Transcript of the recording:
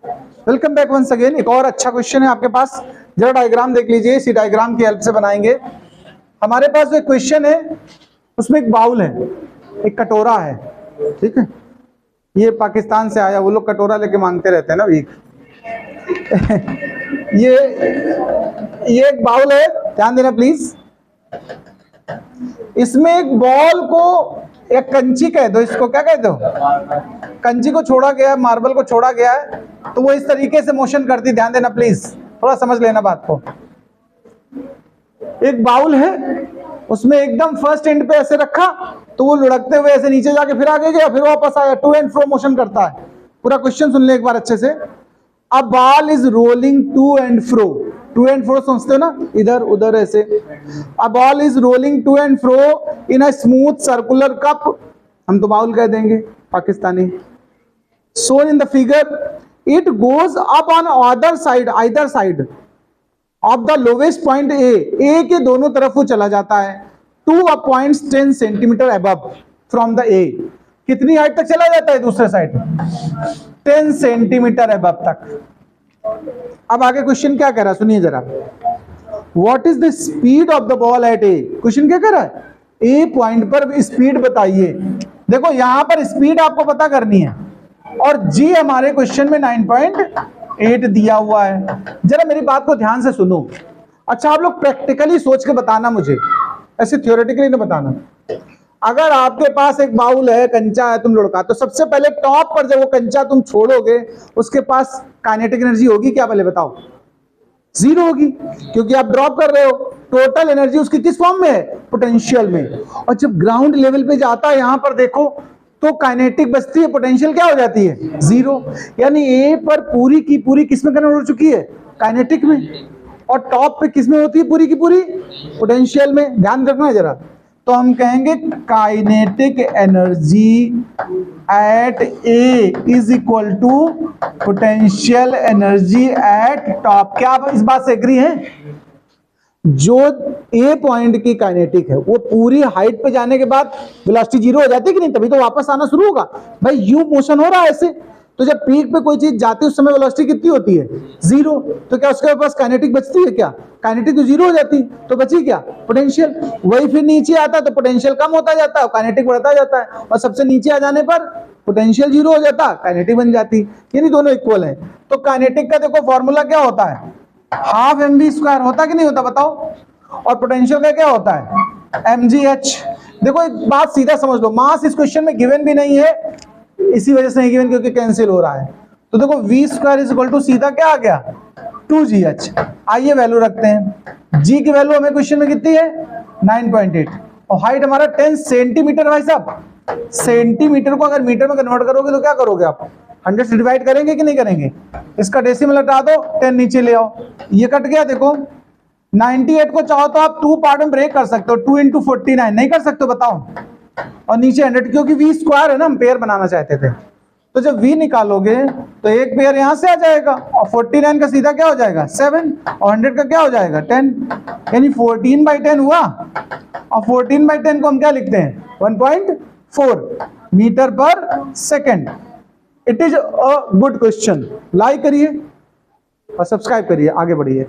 Welcome back once again. एक और अच्छा क्वेश्चन है आपके पास, जरा डायग्राम देख लीजिए, इसी डायग्राम की हेल्प से बनाएंगे। हमारे पास जो क्वेश्चन है उसमें एक बाउल है, एक कटोरा है, ठीक है। ये पाकिस्तान से आया, वो लोग कटोरा लेके मांगते रहते हैं ना भीख। ये एक बाउल है, ध्यान देना प्लीज। इसमें एक बॉल को, एक कंची कह दो, इसको क्या कह दो, कंची को छोड़ा गया है, मार्बल को छोड़ा गया है, तो वो इस तरीके से मोशन करती, ध्यान देना प्लीज, थोड़ा समझ लेना बात को। एक बाउल है, उसमें एकदम फर्स्ट एंड पे ऐसे रखा तो वो लुढ़कते हुए ऐसे नीचे जाके फिर आगे गया, फिर वापस आया, टू एंड फ्रो मोशन करता है। पूरा क्वेश्चन सुन ले एक बार अच्छे से। A ball is rolling to and fro, to and fro समझते हो ना, इधर उधर ऐसे। A ball is rolling to and fro in a smooth circular cup, हम तो बाउल कह देंगे Pakistani. shown in the figure, it goes up on either side of the lowest point A के दोनों तरफ वो चला जाता है, to a point 10 centimetre above from the A। कितनी हाइट तक चला जाता है दूसरे साइड? 10 सेंटीमीटर above तक। अब आगे क्वेश्चन क्या कह रहा है, सुनिए जरा। What is the speed of the ball at A? Question क्या कह रहा है? A पॉइंट पर स्पीड बताइए। देखो यहां पर स्पीड आपको पता करनी है, और जी हमारे क्वेश्चन में 9.8 दिया हुआ है। जरा मेरी बात को ध्यान से सुनो। अच्छा आप लोग प्रैक्टिकली सोच के बताना मुझे, ऐसे थियोरेटिकली ना बताना। अगर आपके पास एक बाउल है, कंचा है, तुम लुढ़का, तो सबसे पहले टॉप पर जब वो कंचा तुम छोड़ोगे, उसके पास काइनेटिक एनर्जी होगी क्या, पहले बताओ? जीरो होगी, क्योंकि आप ड्रॉप कर रहे हो। टोटल एनर्जी उसकी किस फॉर्म में है? पोटेंशियल में। और जब ग्राउंड लेवल पे जाता है, यहां पर देखो तो काइनेटिक बचती है, पोटेंशियल क्या हो जाती है? जीरो। यानी ए पर पूरी की पूरी किस में कन्वर्ट हो चुकी है? काइनेटिक में। और टॉप पे किस में होती है पूरी की पूरी? पोटेंशियल में। ध्यान रखना है जरा। तो हम कहेंगे kinetic energy at A is equal to potential energy at top. क्या आप इस बात से एग्री हैं? जो ए पॉइंट की काइनेटिक है वो पूरी हाइट पे जाने के बाद वेलोसिटी जीरो हो जाती है कि नहीं, तभी तो वापस आना शुरू होगा। भाई यू मोशन हो रहा है ऐसे, तो जब पीक पे कोई चीज जाती है उस समय वेलोसिटी कितनी होती है? जीरो। तो क्या उसके पास काइनेटिक बचती है क्या? काइनेटिक तो जीरो हो जाती, तो बची क्या? पोटेंशियल। वही फिर नीचे आता है तो पोटेंशियल कम होता जाता है, काइनेटिक बढ़ता जाता है, और सबसे नीचे आ जाने पर पोटेंशियल जीरो हो जाता, काइनेटिक बन जाती। यानी दोनों इक्वल है। तो काइनेटिक का देखो फॉर्मूला क्या होता है? हाफ एम वी स्क्वायर होता कि नहीं होता बताओ? और पोटेंशियल का क्या होता है? mgh। देखो एक बात सीधा समझ लो, मास इस क्वेश्चन में गिवन भी नहीं है, इसी वजह से नहीं गिवन क्योंकि कैंसिल हो रहा है। तो देखो v square is equal to सीधा क्या आ गया? 2gh। आइए वैल्यू रखते हैं। g की वैल्यू हमें क्वेश्चन में कितनी है? 9.8। और हाइट हमारा 10 सेंटीमीटर। भाई साहब सेंटीमीटर को अगर मीटर में कन्वर्ट करोगे तो क्या करोगे आप? 100 से डिवाइड करेंगे कि नहीं करेंगे? इसका डेसिमल हटा दो, 10 नीचे ले आओ, ये कट गया। देखो 98 को चाहो तो आप 2 पार्ट में ब्रेक कर सकते हो, 2 इंटू 49 नहीं कर सकते हो बताओ? और नीचे 100, क्योंकि वी स्क्वायर है ना, हम पेयर बनाना चाहते थे। तो जब वी निकालोगे तो एक पेयर यहां से आ जाएगा, और 49 का सीधा क्या हो जाएगा? 7, और 100 का क्या हो जाएगा? 10। यानी 14/10 हुआ। और 14/10 को हम क्या लिखते हैं? 1.4 मीटर पर second. It is a good question. Like करिए और सब्सक्राइब करिए, आगे बढ़िए।